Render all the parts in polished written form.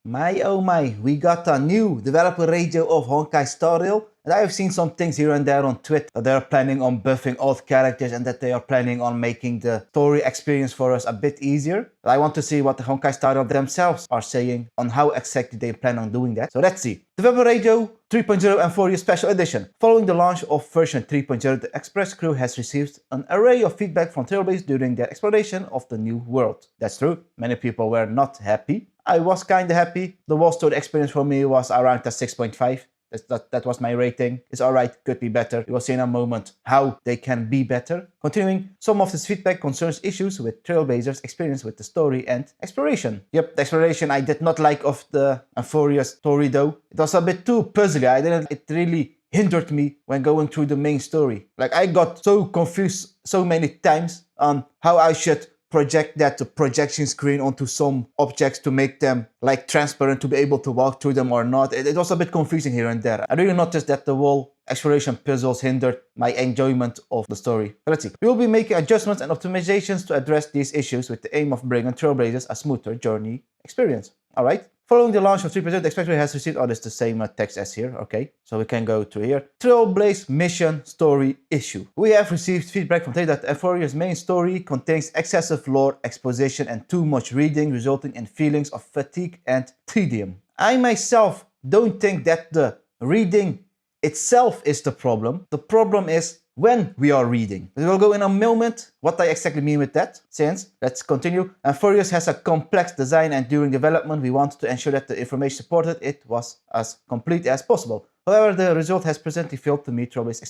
My oh my, we got a new developer radio of Honkai Star Rail, and I've seen some things here and there on Twitter that they're planning on buffing old characters and that they are planning on making the story experience for us a bit easier. But I want to see what the Honkai Star Rail themselves are saying on how exactly they plan on doing that. So let's see. Developer Radio 3.0 Amphoreus Special Edition. Following the launch of version 3.0, the Express crew has received an array of feedback from Trailblaze during their exploration of the new world. That's true, many people were not happy. I was kinda happy. The wall story experience for me was around a 6.5. That was my rating. It's alright, could be better. We will see in a moment how they can be better. Continuing, some of this feedback concerns issues with Trailblazers' experience with the story and exploration. Yep, the exploration I did not like of the Amphoreus story though. It was a bit too puzzly. It really hindered me when going through the main story. Like, I got so confused so many times on how I should project that projection screen onto some objects to make them like transparent to be able to walk through them or not. It was a bit confusing here and there. I really noticed that the whole exploration puzzles hindered my enjoyment of the story. But let's see. We will be making adjustments and optimizations to address these issues with the aim of bringing Trailblazers a smoother journey experience. Alright. Following the launch of 3.0, the Expressway has received, oh, it's the same text as here, okay. So we can go to here. Trailblaze mission story issue. We have received feedback from Trailblaze that Amphoreus' main story contains excessive lore, exposition, and too much reading, resulting in feelings of fatigue and tedium. I myself don't think that the reading itself is the problem. The problem is when we are reading. We will go in a moment what I exactly mean with that. Since, let's continue. Amphoreus has a complex design, and during development we wanted to ensure that the information supported it was as complete as possible. However, the result has presently failed to meet Trailblaze's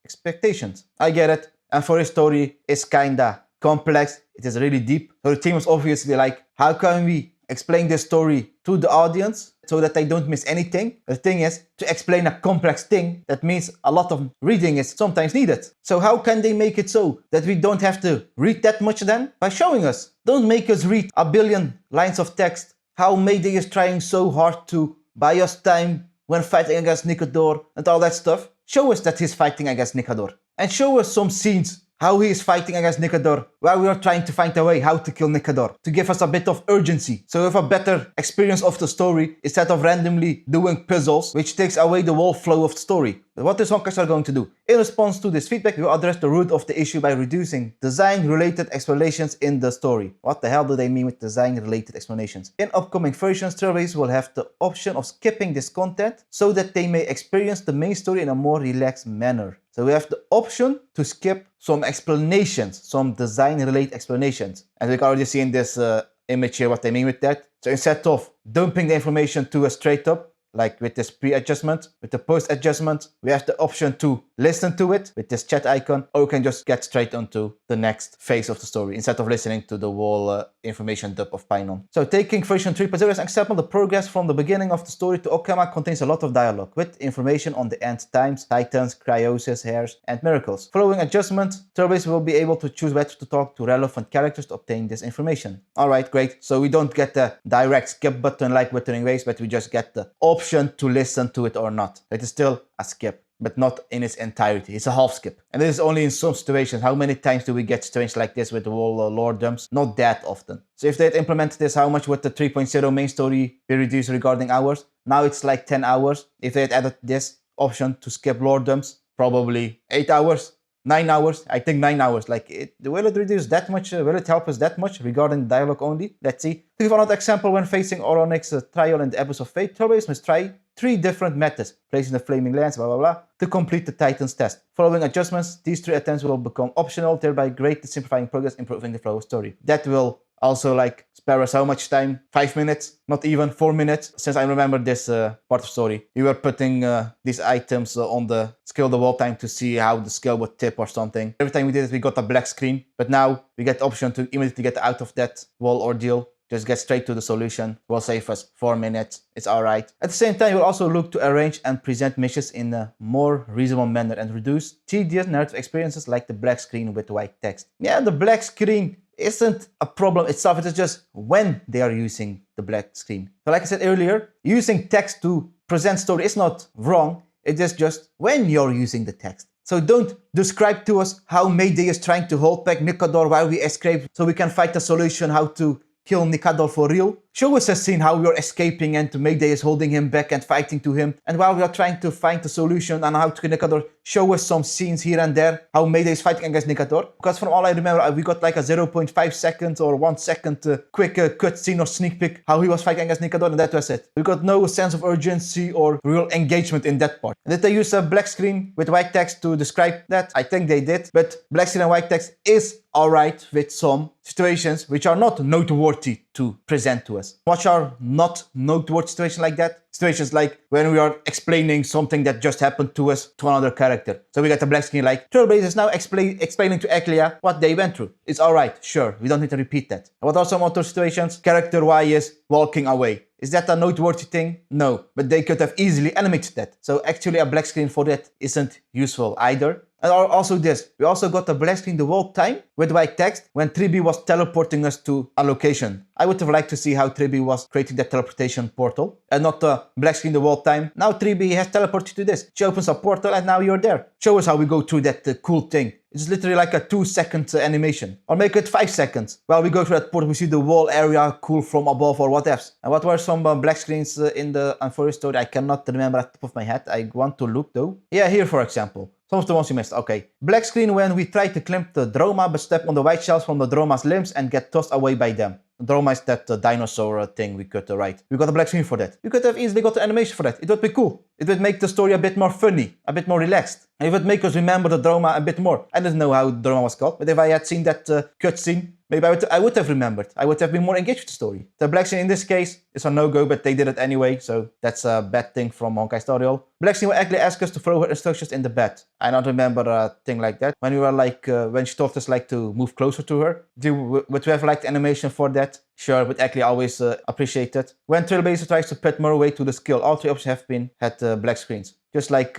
expectations. I get it. Amphoreus' story is kinda complex. It is really deep. So the team was obviously like, how can we explain this story to the audience so that they don't miss anything? The thing is, to explain a complex thing, that means a lot of reading is sometimes needed. So how can they make it so that we don't have to read that much then? By showing us. Don't make us read a billion lines of text. How Mayday is trying so hard to buy us time when fighting against Nikador and all that stuff. Show us that he's fighting against Nikador. And show us some scenes how he is fighting against Nikador, while we are trying to find a way how to kill Nikador, to give us a bit of urgency, so we have a better experience of the story instead of randomly doing puzzles, which takes away the whole flow of the story. But what is Honkai going to do? In response to this feedback, we will address the root of the issue by reducing design-related explanations in the story. What the hell do they mean with design-related explanations? In upcoming versions, Trailblaze will have the option of skipping this content so that they may experience the main story in a more relaxed manner. So we have the option to skip some explanations, some design-related explanations. And we can already see in this image here what they mean with that. So instead of dumping the information to us straight up, like with this pre-adjustment, with the post-adjustment, we have the option to listen to it with this chat icon, or we can just get straight onto the next phase of the story instead of listening to the whole information dump of Pinon. So taking version 3.0 as an example, the progress from the beginning of the story to Okama contains a lot of dialogue with information on the end times, titans, cryosis, hairs, and miracles. Following adjustment, Trailblaze will be able to choose whether to talk to relevant characters to obtain this information. Alright, great. So we don't get the direct skip button like Wuthering Waves, but we just get the option to listen to it or not. It is still a skip, but not in its entirety. It's a half skip. And this is only in some situations. How many times do we get situations like this with the whole lore dumps? Not that often. So if they had implemented this, how much would the 3.0 main story be reduced regarding hours? Now it's like 10 hours. If they had added this option to skip lore dumps, probably 8 hours. 9 hours, I think 9 hours. Like, will it reduce that much? Will it help us that much regarding dialogue only? Let's see. To give another example, when facing Oronik's trial in the Abyss of Fate, Trailblaze must try 3 different methods, placing the flaming lance, blah blah blah, to complete the Titan's test. Following adjustments, these 3 attempts will become optional, thereby greatly simplifying progress, improving the flow of story. That will also like spare us how much time? 5 minutes? Not even 4 minutes? Since I remember this part of story, we were putting these items on the skill the wall time to see how the skill would tip or something. Every time we did it, we got a black screen. But now we get the option to immediately get out of that wall ordeal. Just get straight to the solution. Will save us 4 minutes. It's alright. At the same time, we'll also look to arrange and present missions in a more reasonable manner and reduce tedious narrative experiences like the black screen with white text. Yeah, the black screen isn't a problem itself, it is just when they are using the black screen. So like I said earlier, using text to present story is not wrong, it is just when you're using the text. So don't describe to us how Mayday is trying to hold back Nikador while we escape so we can find a solution how to kill Nikador for real. Show us a scene how we are escaping and Mayday is holding him back and fighting to him. And while we are trying to find the solution on how to kill Nikador, show us some scenes here and there how Mayday is fighting against Nikador. Because from all I remember, we got like a 0.5 seconds or 1 second quick cutscene or sneak peek how he was fighting against Nikador, and that was it. We got no sense of urgency or real engagement in that part. Did they use a black screen with white text to describe that? I think they did. But black screen and white text is alright with some situations which are not noteworthy to present to us. What are not noteworthy situations like that? Situations like when we are explaining something that just happened to us to another character. So we get a black screen like, Trailblazer is now explaining to Eclia what they went through. It's alright, sure, we don't need to repeat that. What are some other situations? Character Y is walking away. Is that a noteworthy thing? No, but they could have easily animated that. So actually a black screen for that isn't useful either. And also this, we also got a black screen the whole time with white text when 3B was teleporting us to a location. I would have liked to see how 3B was creating that teleportation portal and not a black screen the whole time. Now 3B has teleported to this. She opens a portal and now you're there. Show us how we go through that cool thing. It's literally like a 2-second animation. Or make it 5 seconds. While we go through that portal, we see the whole area cool from above or what else. And what were some black screens in the Amphoreus story? I cannot remember at the top of my head. I want to look though. Yeah, here for example. Some of the ones you missed. Okay. Black screen when we try to climb the Droma but step on the white shells from the Droma's limbs and get tossed away by them. Droma is that dinosaur thing we could write. We got a black screen for that. We could have easily got the animation for that. It would be cool. It would make the story a bit more funny, a bit more relaxed. And it would make us remember the Droma a bit more. I didn't know how Droma was called, but if I had seen that cutscene, maybe I would have remembered. I would have been more engaged with the story. The black screen in this case is a no-go, but they did it anyway, so that's a bad thing from Honkai Story. Black screen will actually ask us to follow her instructions in the bed. I don't remember a thing like that. When we were like, when she told us like to move closer to her, would we have liked animation for that? Sure, but actually always appreciate it. When Trailblazer tries to put more weight to the skill, all 3 options have had black screens. Just like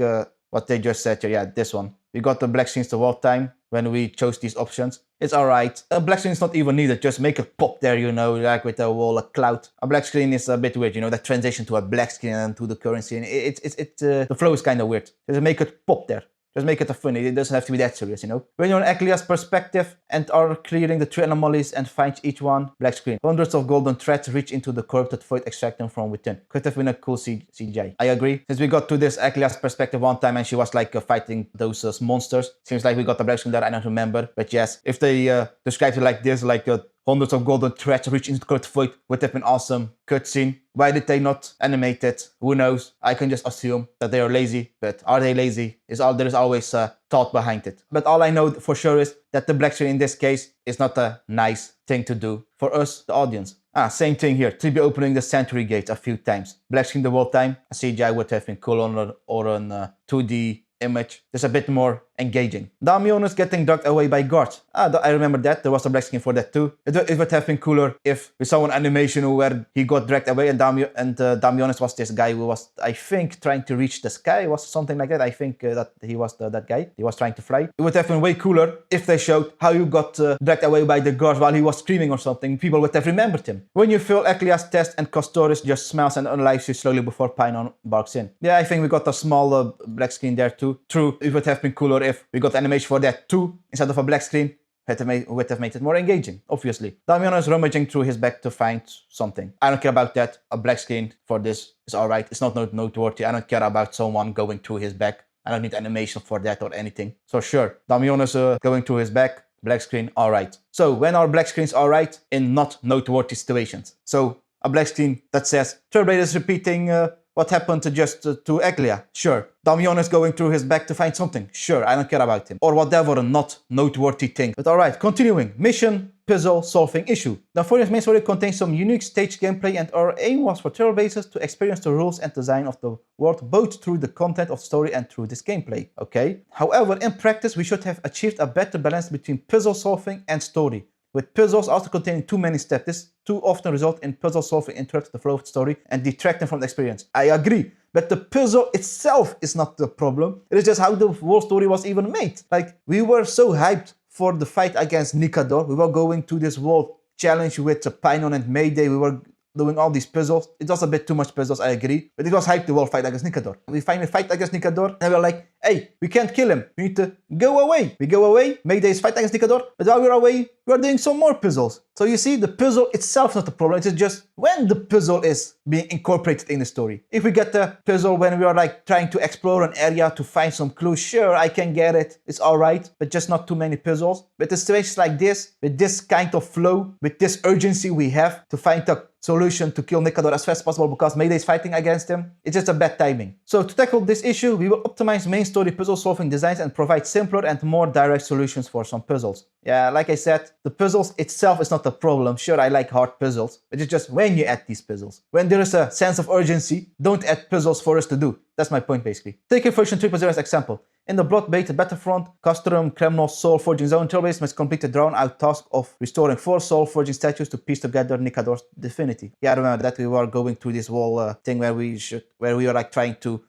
what they just said here, yeah, this one. We got the black screens the whole time when we chose these options. It's alright. A black screen is not even needed, just make it pop there, you know, like with a wall, a cloud. A black screen is a bit weird, you know, that transition to a black screen and to the current scene. The flow is kind of weird. Just make it pop there. Just make it a funny, it doesn't have to be that serious, you know. When you're on Eclia's perspective and are clearing the 3 anomalies and find each one, black screen. Hundreds of golden threads reach into the corrupted void, extract them from within. Could have been a cool CGI. I agree. Since we got to this Eclia's perspective one time and she was like fighting those monsters. Seems like we got the black screen there, I don't remember. But yes, if they described it like this, like hundreds of golden threads reach into the corrupted void, would have been awesome. Cutscene. Why did they not animate it? Who knows? I can just assume that they are lazy, but are they lazy? There is always a thought behind it. But all I know for sure is that the black screen in this case is not a nice thing to do for us, the audience. Same thing here. 3B opening the Century Gate a few times. Black screen the whole time. A CGI would have been cool or on 2D image. Just a bit more engaging. Damionus getting dragged away by guards. I remember that. There was a black screen for that too. It would have been cooler if we saw an animation where he got dragged away and Damionus was this guy who was, I think, trying to reach the sky. Was something like that. I think that he was that guy. He was trying to fly. It would have been way cooler if they showed how you got dragged away by the guards while he was screaming or something. People would have remembered him. When you fail Eclia's test and Castoris just smiles and unalives you slowly before Pinon barks in. Yeah, I think we got a small black screen there too. True, it would have been cooler if we got animation for that too, instead of a black screen. Would have made it more engaging, obviously. Damiano is rummaging through his bag to find something. I don't care about that. A black screen for this is alright. It's not noteworthy. I don't care about someone going through his bag. I don't need animation for that or anything. So sure, Damiano is going through his bag. Black screen, alright. So when are black screens alright? In not noteworthy situations. So a black screen that says, Trailblazer is repeating what happened to Eclia? Sure. Damion is going through his bag to find something? Sure, I don't care about him. Or whatever a not noteworthy thing. But alright, continuing. Mission, puzzle, solving issue. The Amphoreus main story contains some unique stage gameplay and our aim was for Trailblazers to experience the rules and design of the world both through the content of the story and through this gameplay. Okay? However, in practice we should have achieved a better balance between puzzle solving and story. With puzzles also containing too many steps, this too often results in puzzle solving interrupting the flow of the story and detracting from the experience. I agree, but the puzzle itself is not the problem. It is just how the whole story was even made. Like, we were so hyped for the fight against Nikador. We were going to this world challenge with Pinon and Mayday. We were doing all these puzzles. It was a bit too much puzzles, I agree. But it was hype the world fight against Nikador. We finally fight against Nikador, and we're like, hey, we can't kill him. We need to go away. We go away, Mayday's fight against Nikador, but while we're away, we're doing some more puzzles. So you see, the puzzle itself is not the problem. It's just when the puzzle is being incorporated in the story. If we get the puzzle when we are like trying to explore an area to find some clues, sure, I can get it. It's all right, but just not too many puzzles. But the situations like this, with this kind of flow, with this urgency we have to find a solution to kill Nikador as fast as possible because Mayday is fighting against him, it's just a bad timing. So to tackle this issue, we will optimize main story puzzle solving designs and provide simpler and more direct solutions for some puzzles. Yeah, like I said, the puzzles itself is not the problem. Sure, I like hard puzzles, but it's just when you add these puzzles. When there is a sense of urgency, don't add puzzles for us to do. That's my point basically. Taking version 3.0 as example. In the Blood-Baited Battlefront, Castrum Kremnos Soul Forging Zone, Trailblaze must complete the drawn-out task of restoring 4 Soul Forging statues to piece together Nikador's divinity. Yeah, I remember that we were going through this whole thing where we were like trying to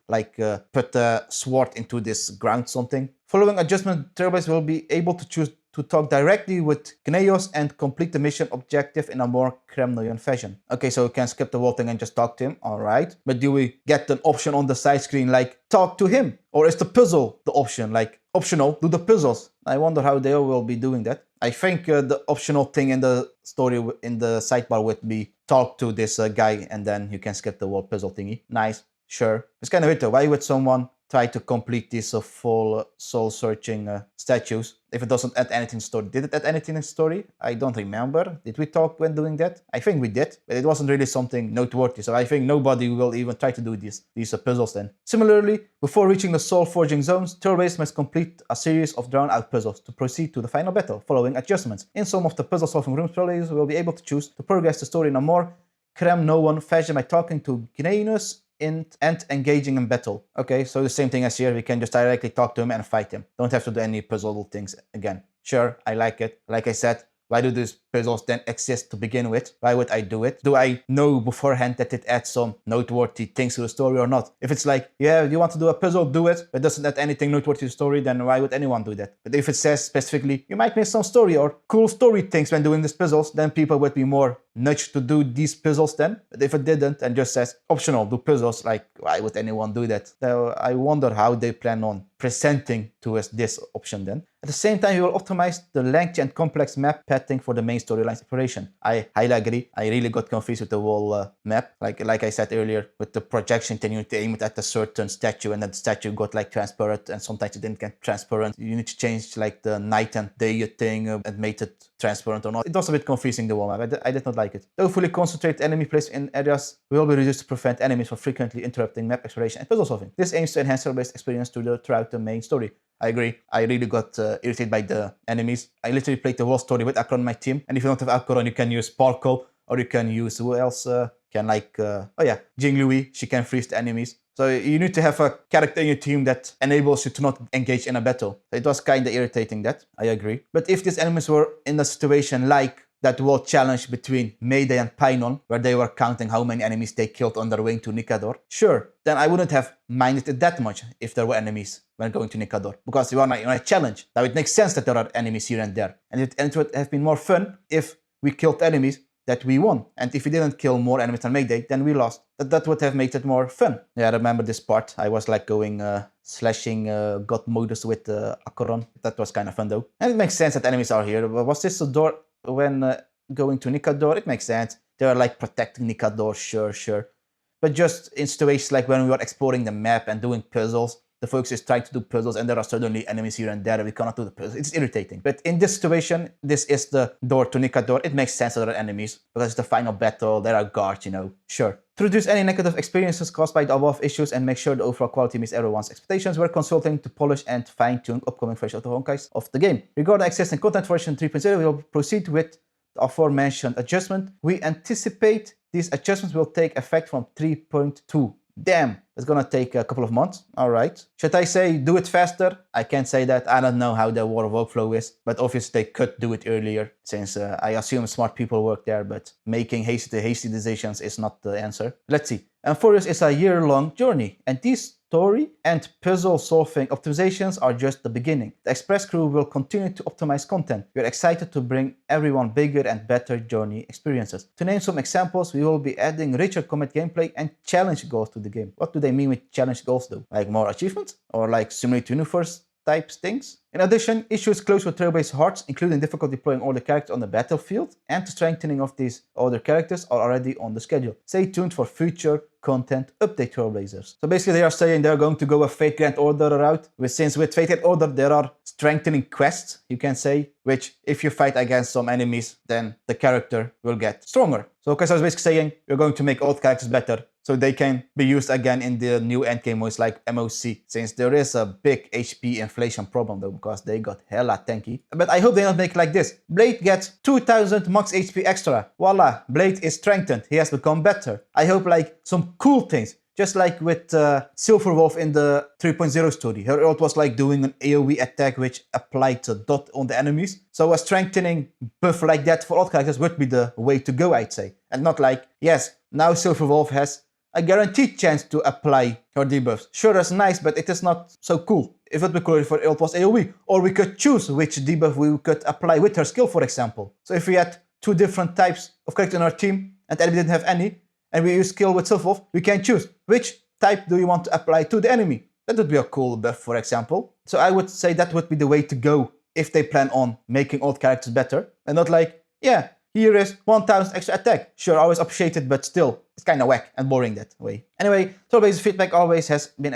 put a sword into this ground something. Following adjustment, Trailblaze will be able to choose to talk directly with Gneos and complete the mission objective in a more Kremnoian fashion. Okay, so we can skip the whole thing and just talk to him, alright. But do we get an option on the side screen like talk to him? Or is the puzzle the option, like optional, do the puzzles? I wonder how they will be doing that. I think the optional thing in the story in the sidebar would be talk to this guy and then you can skip the whole puzzle thingy. Nice, sure. It's kind of weird though, why would someone try to complete these full soul-searching statues if it doesn't add anything to story? Did it add anything in story? I don't remember. Did we talk when doing that? I think we did, but it wasn't really something noteworthy, so I think nobody will even try to do these puzzles then. Similarly, before reaching the soul forging zones, Trailblaze must complete a series of drawn-out puzzles to proceed to the final battle, following adjustments. In some of the puzzle-solving rooms, Trailblaze will be able to choose to progress the story in a more Kremnoan fashion by talking to Gneus and engaging in battle. Okay, so the same thing as here, we can just directly talk to him and fight him. Don't have to do any puzzle things again. Sure, I like it. Like I said, why do these puzzles then exist to begin with? Why would I do it? Do I know beforehand that it adds some noteworthy things to the story or not? If it's like, yeah, you want to do a puzzle, do it, but doesn't add anything noteworthy to the story, then why would anyone do that? But if it says specifically, you might miss some story or cool story things when doing these puzzles, then people would be more nudged to do these puzzles then. But if it didn't and just says optional, do puzzles, like why would anyone do that? So I wonder how they plan on presenting to us this option then. At the same time, we will optimize the lengthy and complex map pathing for the main storyline's exploration. I highly agree. I really got confused with the whole map. Like I said earlier, with the projection thing, you need to aim it at a certain statue and then the statue got like transparent and sometimes it didn't get transparent. You need to change like the night and day thing and make it transparent or not. It was a bit confusing, the whole map. I did not like it. Though fully concentrated enemy placement in areas will be reduced to prevent enemies from frequently interrupting map exploration and puzzle solving. This aims to enhance your based experience throughout the main story. I agree. I really got irritated by the enemies. I literally played the whole story with Akron on my team. And if you don't have Akron, you can use Sparkle or you can use who else? Jing Lui. She can freeze the enemies. So you need to have a character in your team that enables you to not engage in a battle. So it was kind of irritating that. I agree. But if these enemies were in a situation like that world challenge between Mayday and Painon, where they were counting how many enemies they killed on their way to Nikador, sure, then I wouldn't have minded it that much if there were enemies when going to Nikador. Because you are on a challenge. Now it makes sense that there are enemies here and there. And it would have been more fun if we killed enemies that we won. And if we didn't kill more enemies than Mayday, then we lost. That would have made it more fun. Yeah, I remember this part. I was like going slashing god modus with Acheron. That was kind of fun though. And it makes sense that enemies are here. Was this a door when going to Nikador? It makes sense. They are like protecting Nikador, sure. But just in situations like when we were exploring the map and doing puzzles, the focus is trying to do puzzles and there are suddenly enemies here and there and we cannot do the puzzles. It's irritating. But in this situation, this is the door to Nikador. It makes sense that there are enemies because it's the final battle. There are guards, sure. To reduce any negative experiences caused by the above issues and make sure the overall quality meets everyone's expectations, we're consulting to polish and fine-tune upcoming versions of the Honkais of the game. Regarding existing content version 3.0, we will proceed with the aforementioned adjustment. We anticipate these adjustments will take effect from 3.2. Damn, it's gonna take a couple of months. All right. Should I say do it faster? I can't say that. I don't know how the workflow is, but obviously they could do it earlier since I assume smart people work there, but making hasty decisions is not the answer. Let's see. Amphoreus is a year-long journey, and these story and puzzle-solving optimizations are just the beginning. The Express crew will continue to optimize content. We are excited to bring everyone bigger and better journey experiences. To name some examples, we will be adding richer combat gameplay and challenge goals to the game. What do they mean with challenge goals though? Like more achievements? Or like Simulate Universe type things? In addition, issues close with turbo-based hearts, including difficult deploying all the characters on the battlefield and the strengthening of these other characters, are already on the schedule. Stay tuned for future content update Trailblazers. So basically they are saying they're going to go a Fate Grand Order route, since with Fate Grand Order there are strengthening quests, you can say, which if you fight against some enemies, then the character will get stronger. So Kaiser is basically saying you're going to make old characters better, so they can be used again in the new endgame modes like MOC, since there is a big HP inflation problem though, because they got hella tanky. But I hope they don't make like this. Blade gets 2000 max HP extra. Voila, Blade is strengthened, he has become better. I hope like some cool things, just like with Silverwolf in the 3.0 story. Her ult was like doing an AoE attack which applied a dot on the enemies. So a strengthening buff like that for all characters would be the way to go, I'd say. And not like, yes, now Silverwolf has a guaranteed chance to apply her debuffs. Sure, that's nice, but it is not so cool. It would be cool if her ult was AoE, or we could choose which debuff we could apply with her skill, for example. So if we had two different types of characters in our team, and enemy didn't have any, and we use skill with Silverwolf, we can choose which type do you want to apply to the enemy. That would be a cool buff, for example. So I would say that would be the way to go if they plan on making old characters better, and not like, yeah, here is 1000 extra attack. Sure, always appreciated, but still, it's kind of whack and boring that way. Anyway, Trailblazers feedback always has been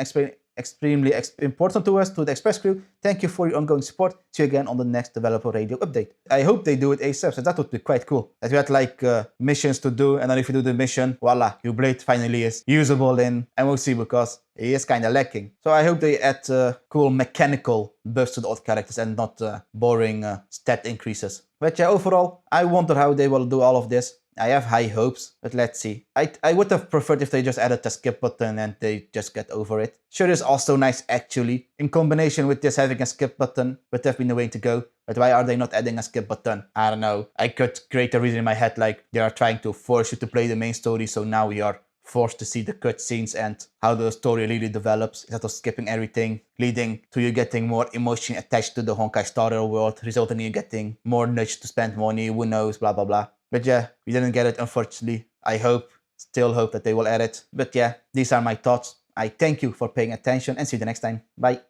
extremely important to us, to the Express crew. Thank you for your ongoing support. See you again on the next developer radio update. I hope they do it ASAP, so that would be quite cool. That we had like missions to do, and then if you do the mission, voila, your Blade finally is usable in MOC because he is kind of lacking. So I hope they add cool mechanical buffs to the old characters and not boring stat increases. But yeah, overall, I wonder how they will do all of this. I have high hopes, but let's see. I would have preferred if they just added the skip button and they just get over it. Sure, it's also nice actually. In combination with this having a skip button, would have been the way to go. But why are they not adding a skip button? I don't know. I could create a reason in my head like they are trying to force you to play the main story, so now we are forced to see the cutscenes and how the story really develops instead of skipping everything, leading to you getting more emotion attached to the Honkai Star world, resulting in you getting more nudge to spend money, who knows, blah blah blah. But yeah, we didn't get it unfortunately. I still hope that they will add it. But yeah, these are my thoughts. I thank you for paying attention and see you the next time. Bye.